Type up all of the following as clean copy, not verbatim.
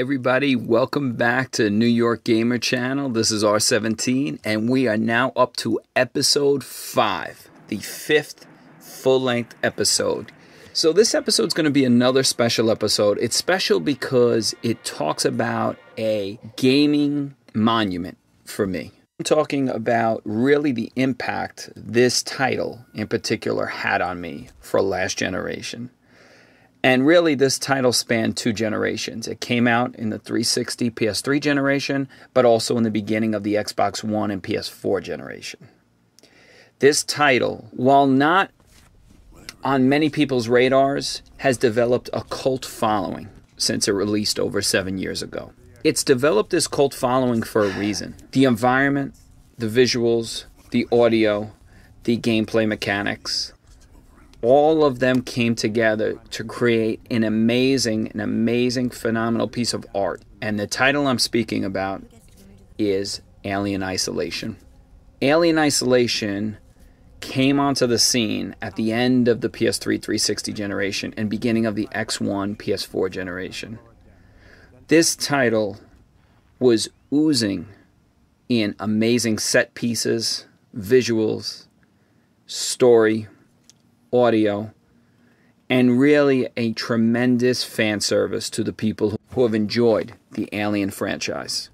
everybody, welcome back to New York Gamer Channel. This is R17 and we are now up to episode 5, the 5th full-length episode. So this episode is going to be another special episode. It's special because it talks about a gaming monument for me. I'm talking about really the impact this title in particular had on me for last generation. And really, this title spanned 2 generations. It came out in the 360 PS3 generation, but also in the beginning of the Xbox One and PS4 generation. This title, while not on many people's radars, has developed a cult following since it released over 7 years ago. It's developed this cult following for a reason. The environment, the visuals, the audio, the gameplay mechanics, all of them came together to create an amazing, phenomenal piece of art. And the title I'm speaking about is Alien Isolation. Alien Isolation came onto the scene at the end of the PS3 360 generation and beginning of the X1 PS4 generation. This title was oozing in amazing set pieces, visuals, story, audio, and really a tremendous fan service to the people who have enjoyed the Alien franchise.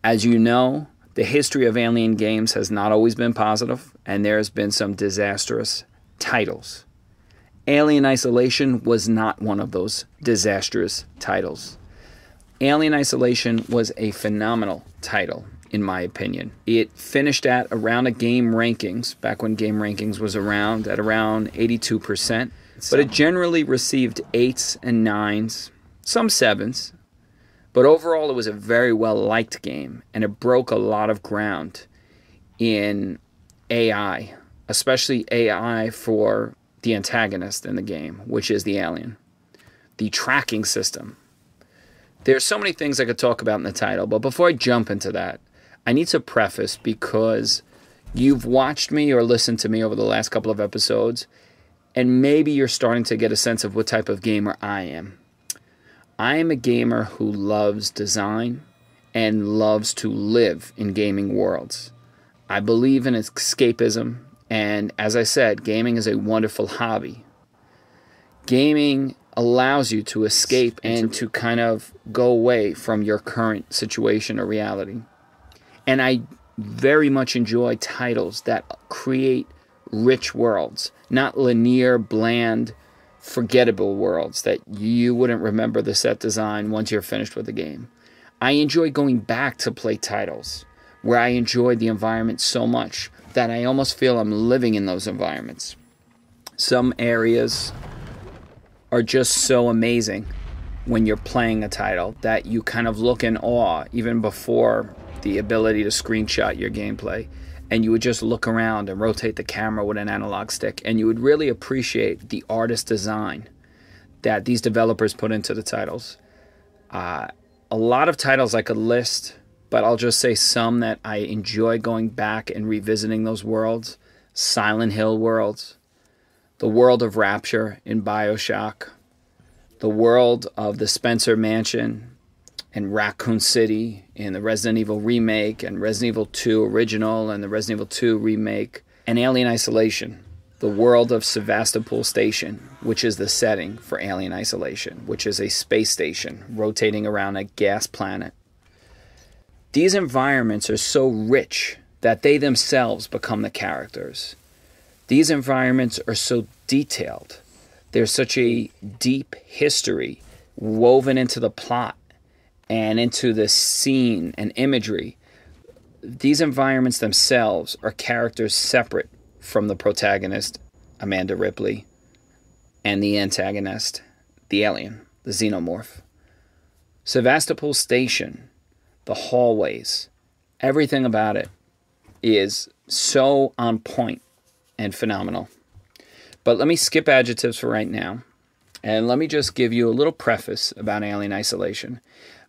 As you know, the history of Alien games has not always been positive, and there has been some disastrous titles. Alien Isolation was not one of those disastrous titles. Alien Isolation was a phenomenal title, in my opinion. It finished at around a Game Rankings, back when Game Rankings was around, at around 82%. But it generally received 8s and 9s, some 7s. But overall, it was a very well-liked game, and it broke a lot of ground in AI, especially AI for the antagonist in the game, which is the alien. The tracking system. There's so many things I could talk about in the title, but before I jump into that, I need to preface, because you've watched me or listened to me over the last couple of episodes, and maybe you're starting to get a sense of what type of gamer I am. I am a gamer who loves design and loves to live in gaming worlds. I believe in escapism, and as I said, gaming is a wonderful hobby. Gaming allows you to escape and to kind of go away from your current situation or reality. And I very much enjoy titles that create rich worlds, not linear, bland, forgettable worlds that you wouldn't remember the set design once you're finished with the game. I enjoy going back to play titles where I enjoy the environment so much that I almost feel I'm living in those environments. Some areas are just so amazing when you're playing a title that you kind of look in awe even before the ability to screenshot your gameplay, and you would just look around and rotate the camera with an analog stick, and you would really appreciate the artist design that these developers put into the titles. A lot of titles I could list, but I'll just say some that I enjoy going back and revisiting those worlds. Silent Hill worlds, the world of Rapture in BioShock, the world of the Spencer Mansion and Raccoon City in the Resident Evil remake, and Resident Evil 2 original and the Resident Evil 2 remake, and Alien Isolation, the world of Sevastopol Station, which is the setting for Alien Isolation, which is a space station rotating around a gas planet. These environments are so rich that they themselves become the characters. These environments are so detailed. There's such a deep history woven into the plot and into the scene and imagery. These environments themselves are characters separate from the protagonist, Amanda Ripley, and the antagonist, the alien, the xenomorph. Sevastopol Station, the hallways, everything about it is so on point and phenomenal. But let me skip adjectives for right now, and let me just give you a little preface about Alien Isolation.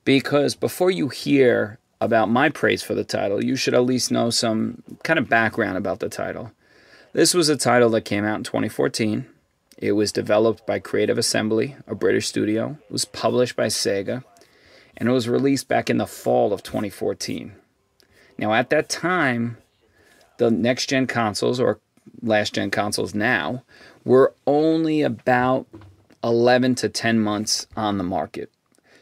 Because before you hear about my praise for the title, you should at least know some kind of background about the title. This was a title that came out in 2014. It was developed by Creative Assembly, a British studio. It was published by Sega. and it was released back in the fall of 2014. Now, at that time, the next-gen consoles, or last-gen consoles now, were only about 11 to 10 months on the market.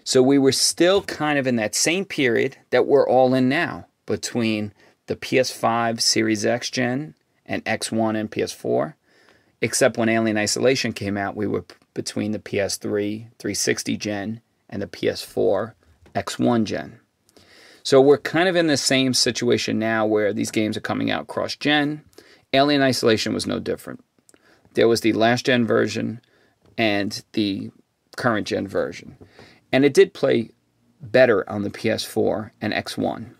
So we were still kind of in that same period that we're all in now, between the PS5 Series X Gen and X1 and PS4, except when Alien Isolation came out, we were between the PS3 360 Gen and the PS4 X1 Gen. So we're kind of in the same situation now where these games are coming out cross-gen. Alien Isolation was no different. There was the last-gen version and the current-gen version. And it did play better on the PS4 and X1.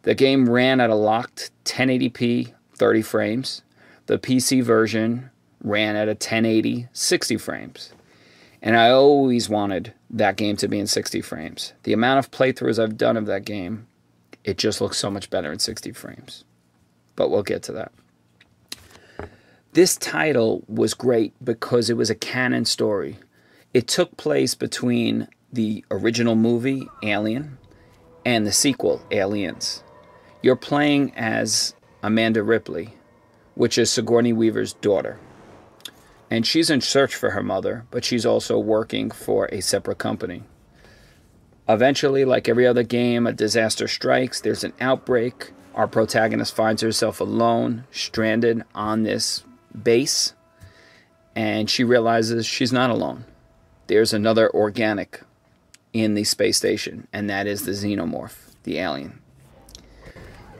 The game ran at a locked 1080p 30 frames. The PC version ran at a 1080 60 frames. And I always wanted that game to be in 60 frames. The amount of playthroughs I've done of that game, it just looks so much better in 60 frames. But we'll get to that. This title was great because it was a canon story. It took place between the original movie, Alien, and the sequel, Aliens. You're playing as Amanda Ripley, which is Sigourney Weaver's daughter. And she's in search for her mother, but she's also working for a separate company. Eventually, like every other game, a disaster strikes. There's an outbreak. Our protagonist finds herself alone, stranded on this base, and she realizes she's not alone. There's another organic in the space station, and that is the xenomorph, the alien.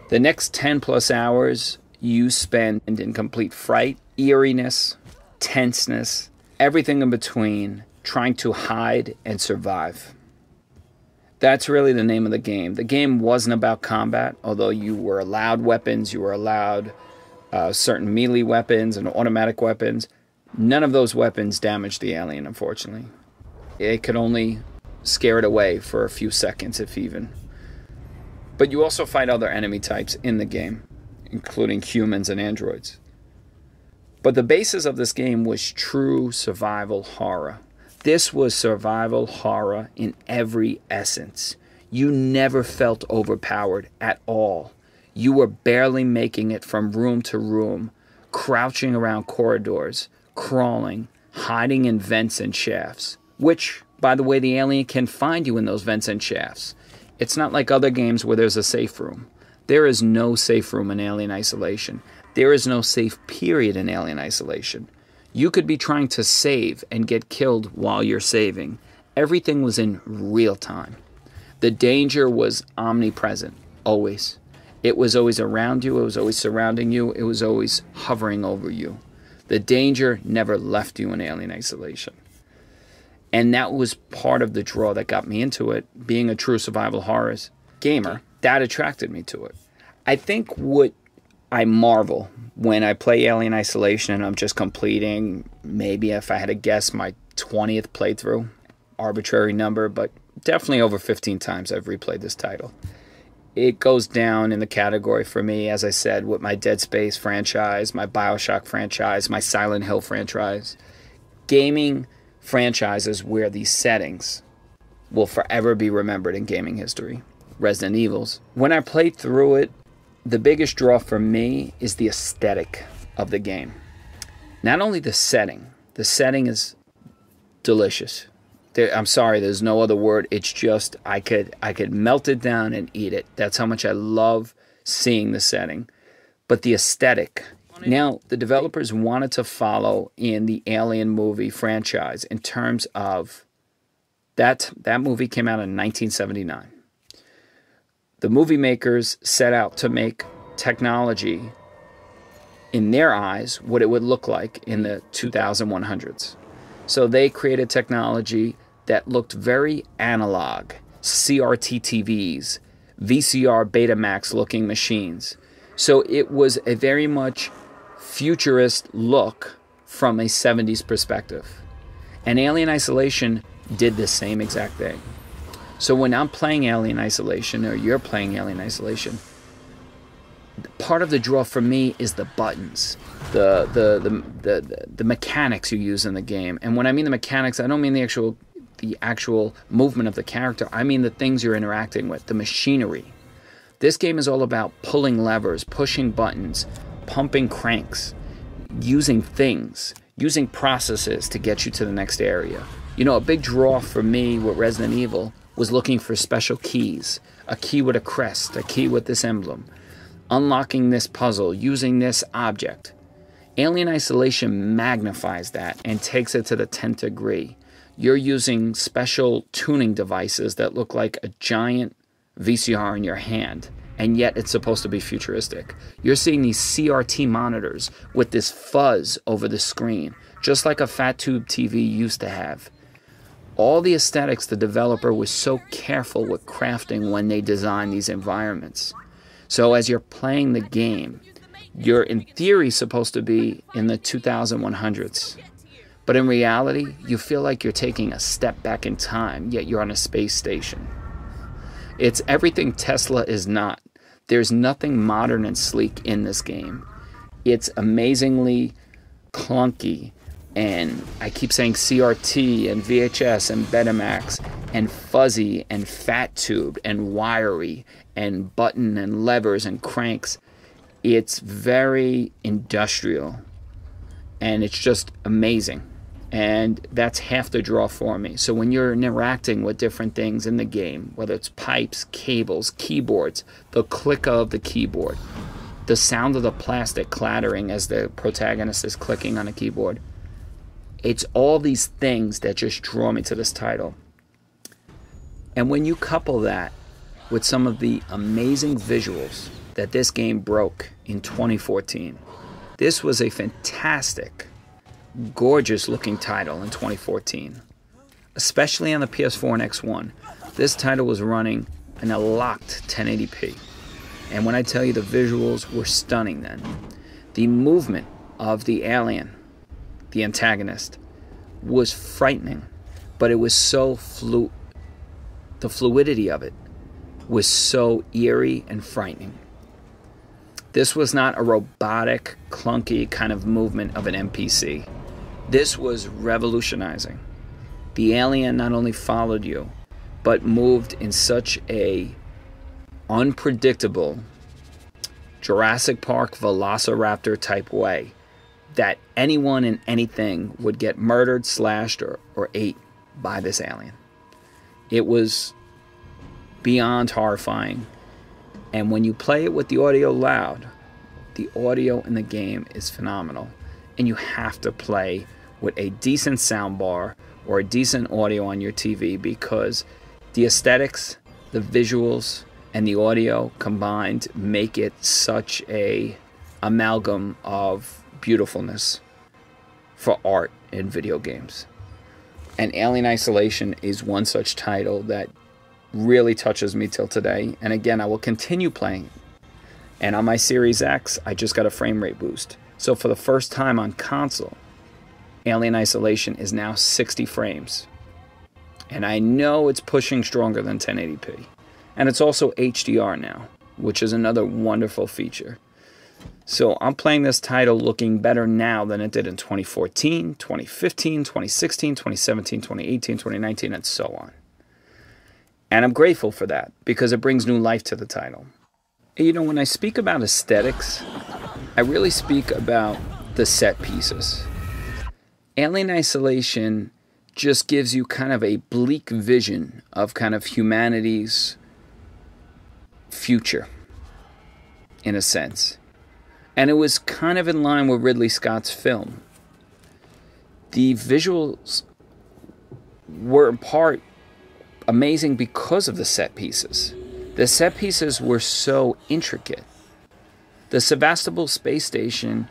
The next 10 plus hours you spend in complete fright, eeriness, tenseness, everything in between, trying to hide and survive. That's really the name of the game. The game wasn't about combat, although you were allowed weapons, you were allowed certain melee weapons and automatic weapons. None of those weapons damaged the alien, unfortunately. It could only scare it away for a few seconds, if even. But you also fight other enemy types in the game, including humans and androids. But the basis of this game was true survival horror. This was survival horror in every essence. You never felt overpowered at all. You were barely making it from room to room, crouching around corridors, crawling, hiding in vents and shafts, which, by the way, the alien can find you in those vents and shafts. It's not like other games where there's a safe room. There is no safe room in Alien Isolation. There is no safe period in Alien Isolation. You could be trying to save and get killed while you're saving. Everything was in real time. The danger was omnipresent, always. It was always around you. It was always surrounding you. It was always hovering over you. The danger never left you in Alien Isolation. And that was part of the draw that got me into it. Being a true survival horror gamer, that attracted me to it. I think what I marvel when I play Alien Isolation and I'm just completing, maybe if I had to guess, my 20th playthrough, arbitrary number, but definitely over 15 times I've replayed this title. It goes down in the category for me, as I said, with my Dead Space franchise, my BioShock franchise, my Silent Hill franchise. Gaming franchises where these settings will forever be remembered in gaming history. Resident Evils. When I played through it, the biggest draw for me is the aesthetic of the game. Not only the setting is delicious. I'm sorry, there's no other word. It's just, I could melt it down and eat it. That's how much I love seeing the setting. But the aesthetic. Now, the developers wanted to follow in the Alien movie franchise in terms of that movie came out in 1979. The movie makers set out to make technology, in their eyes, what it would look like in the 2100s. So they created technology that looked very analog, CRT TVs, VCR Betamax looking machines. So it was a very much futurist look from a 70s perspective. And Alien Isolation did the same exact thing. So when I'm playing Alien Isolation, or you're playing Alien Isolation, part of the draw for me is the buttons, the mechanics you use in the game. And when I mean the mechanics, I don't mean the actual the actual movement of the character. I mean the things you're interacting with, the machinery. This game is all about pulling levers, pushing buttons, pumping cranks, using things, using processes to get you to the next area. You know, a big draw for me with Resident Evil was looking for special keys, a key with a crest, a key with this emblem, unlocking this puzzle, using this object. Alien Isolation magnifies that and takes it to the 10th degree. You're using special tuning devices that look like a giant VCR in your hand, and yet it's supposed to be futuristic. You're seeing these CRT monitors with this fuzz over the screen, just like a fat tube TV used to have. All the aesthetics, the developer was so careful with crafting when they designed these environments. So as you're playing the game, you're in theory supposed to be in the 2100s. But in reality, you feel like you're taking a step back in time, yet you're on a space station. It's everything Tesla is not. There's nothing modern and sleek in this game. It's amazingly clunky, and I keep saying CRT and VHS and Betamax and fuzzy and fat tube and wiry and button and levers and cranks. It's very industrial, and it's just amazing. And that's half the draw for me. So when you're interacting with different things in the game, whether it's pipes, cables, keyboards, the click of the keyboard, the sound of the plastic clattering as the protagonist is clicking on a keyboard, it's all these things that just draw me to this title. And when you couple that with some of the amazing visuals that this game broke in 2014, this was a fantastic, gorgeous looking title in 2014, especially on the PS4 and X1. This title was running in a locked 1080p, and when I tell you the visuals were stunning then, the movement of the alien, the antagonist, was frightening, but it was so the fluidity of it was so eerie and frightening. This was not a robotic, clunky kind of movement of an NPC. This was revolutionizing. The alien not only followed you, but moved in such a unpredictable Jurassic Park Velociraptor type way that anyone and anything would get murdered, slashed, or ate by this alien. It was beyond horrifying. And when you play it with the audio loud, the audio in the game is phenomenal. And you have to play with a decent soundbar or a decent audio on your TV, because the aesthetics, the visuals, and the audio combined make it such a amalgam of beautifulness for art in video games. And Alien Isolation is one such title that really touches me till today. And again, I will continue playing. And on my Series X, I just got a frame rate boost. So for the first time on console, Alien Isolation is now 60 frames. And I know it's pushing stronger than 1080p. And it's also HDR now, which is another wonderful feature. So I'm playing this title looking better now than it did in 2014, 2015, 2016, 2017, 2018, 2019, and so on. And I'm grateful for that, because it brings new life to the title. You know, when I speak about aesthetics, I really speak about the set pieces. Alien Isolation just gives you kind of a bleak vision of kind of humanity's future, in a sense. And it was kind of in line with Ridley Scott's film. The visuals were in part amazing because of the set pieces. The set pieces were so intricate. The Sevastopol space station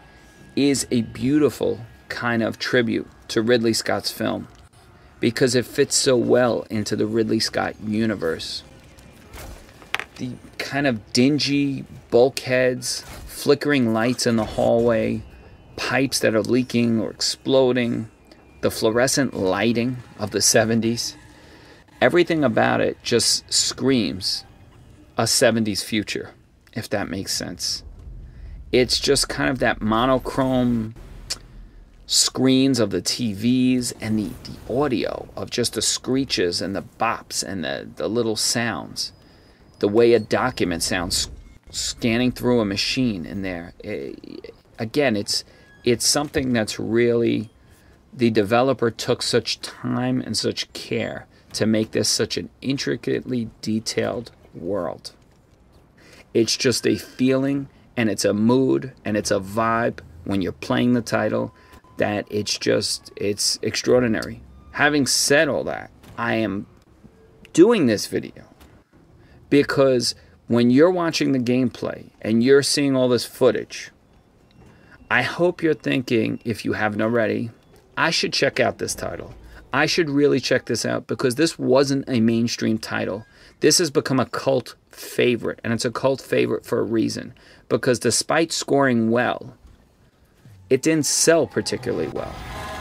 is a beautiful kind of tribute to Ridley Scott's film, because it fits so well into the Ridley Scott universe. The kind of dingy bulkheads, flickering lights in the hallway, pipes that are leaking or exploding, the fluorescent lighting of the 70s. Everything about it just screams a 70s future, if that makes sense. It's just kind of that monochrome screens of the TVs and the audio of just the screeches and the bops and the little sounds, the way a document sounds scanning through a machine in there. Again, it's something that's really, the developer took such time and such care to make this such an intricately detailed world. It's just a feeling, and it's a mood, and it's a vibe when you're playing the title that it's extraordinary. Having said all that, I am doing this video because when you're watching the gameplay and you're seeing all this footage, I hope you're thinking, if you haven't already, I should check out this title. I should really check this out, because this wasn't a mainstream title. This has become a cult favorite, and it's a cult favorite for a reason, because despite scoring well, it didn't sell particularly well,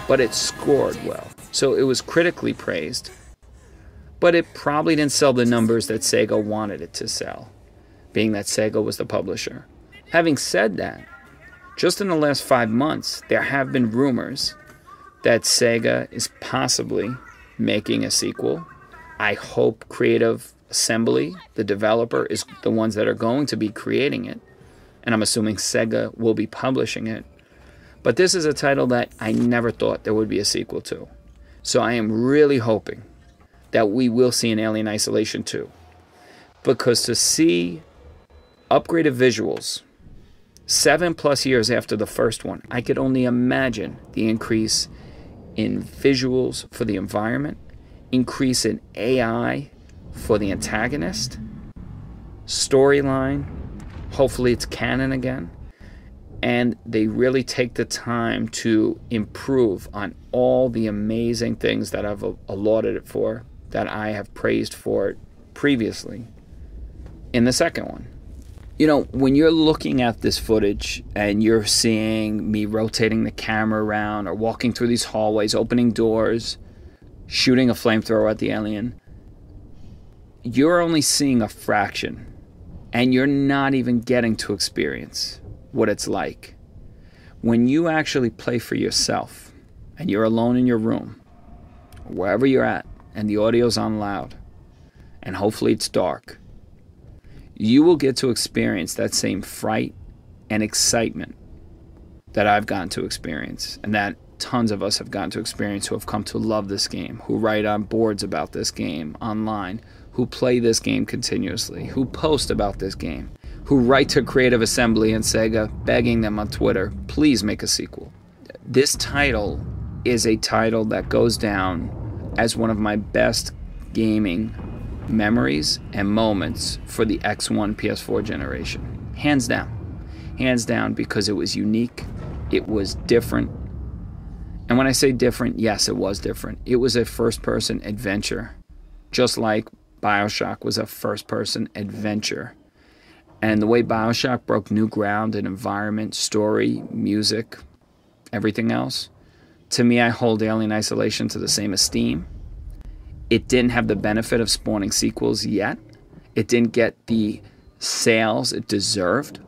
but it scored well. So it was critically praised, but it probably didn't sell the numbers that Sega wanted it to sell, being that Sega was the publisher. Having said that, just in the last 5 months, there have been rumors that Sega is possibly making a sequel. I hope Creative Assembly, the developer, is the ones that are going to be creating it, and I'm assuming Sega will be publishing it. But this is a title that I never thought there would be a sequel to. So I am really hoping that we will see an Alien Isolation 2. Because to see upgraded visuals 7+ years after the first one, I could only imagine the increase in visuals for the environment, increase in AI for the antagonist, storyline, hopefully it's canon again, and they really take the time to improve on all the amazing things that I've lauded it for, that I have praised for it previously in the second one. You know, when you're looking at this footage and you're seeing me rotating the camera around or walking through these hallways, opening doors, shooting a flamethrower at the alien, you're only seeing a fraction, and you're not even getting to experience what it's like when you actually play for yourself and you're alone in your room, wherever you're at, and the audio's on loud, and hopefully it's dark. You will get to experience that same fright and excitement that I've gotten to experience, and that tons of us have gotten to experience who have come to love this game, who write on boards about this game online, who play this game continuously, who post about this game, who write to Creative Assembly and Sega begging them on Twitter, please make a sequel. This title is a title that goes down as one of my best gaming memories and moments for the X1 PS4 generation. Hands down. Hands down, because it was unique, it was different. And when I say different, yes, it was different. It was a first-person adventure, just like BioShock was a first-person adventure. And the way BioShock broke new ground in environment, story, music, everything else, to me, I hold Alien Isolation to the same esteem. It didn't have the benefit of spawning sequels yet. It didn't get the sales it deserved.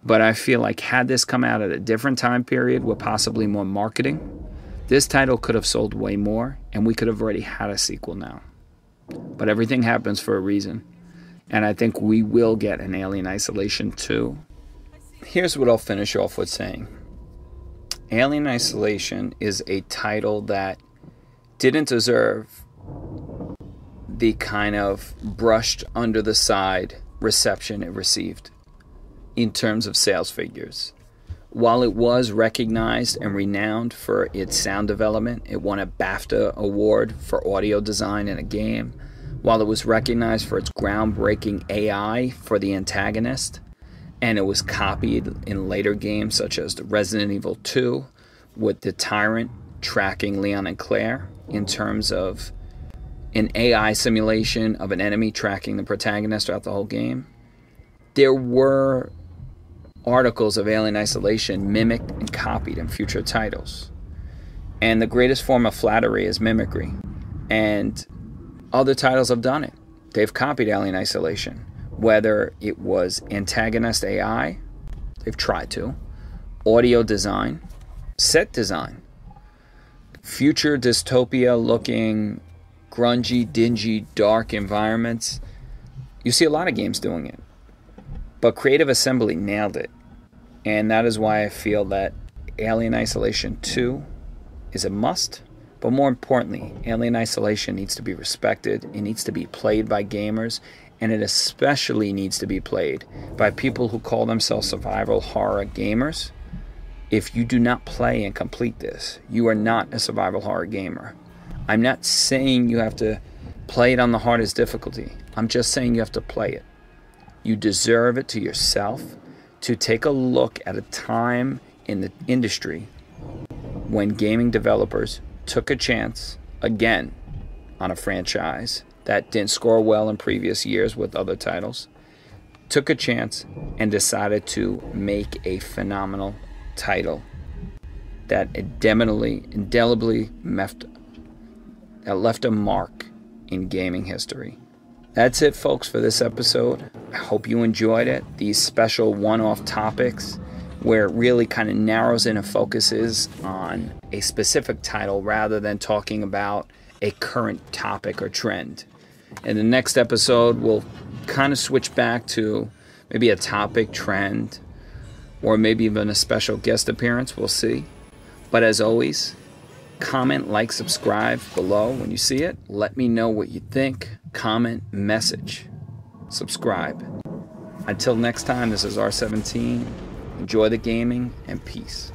But I feel like had this come out at a different time period with possibly more marketing, this title could have sold way more, and we could have already had a sequel now. But everything happens for a reason. And I think we will get an Alien Isolation 2. Here's what I'll finish off with saying. Alien Isolation is a title that didn't deserve the kind of brushed under the side reception it received in terms of sales figures. While it was recognized and renowned for its sound development, it won a BAFTA award for audio design in a game. While it was recognized for its groundbreaking AI for the antagonist, and it was copied in later games such as the Resident Evil 2 with the Tyrant tracking Leon and Claire in terms of an AI simulation of an enemy tracking the protagonist throughout the whole game. There were articles of Alien Isolation mimicked and copied in future titles. And the greatest form of flattery is mimicry. And other titles have done it. They've copied Alien Isolation. Whether it was antagonist AI, they've tried to, audio design, set design. Future dystopia looking, grungy, dingy, dark environments. You see a lot of games doing it. But Creative Assembly nailed it. And that is why I feel that Alien Isolation 2 is a must. But more importantly, Alien Isolation needs to be respected. It needs to be played by gamers. And it especially needs to be played by people who call themselves survival horror gamers. If you do not play and complete this, you are not a survival horror gamer. I'm not saying you have to play it on the hardest difficulty. I'm just saying you have to play it. You deserve it to yourself to take a look at a time in the industry when gaming developers took a chance, again, on a franchise that didn't score well in previous years with other titles, took a chance and decided to make a phenomenal title that indelibly left a mark in gaming history. That's it, folks, for this episode. I hope you enjoyed it. These special one-off topics where it really kind of narrows in and focuses on a specific title rather than talking about a current topic or trend. In the next episode, we'll kind of switch back to maybe a topic, trend, or maybe even a special guest appearance. We'll see. But as always, comment, like, subscribe below when you see it. Let me know what you think. Comment, message, subscribe. Until next time, this is R17. Enjoy the gaming and peace.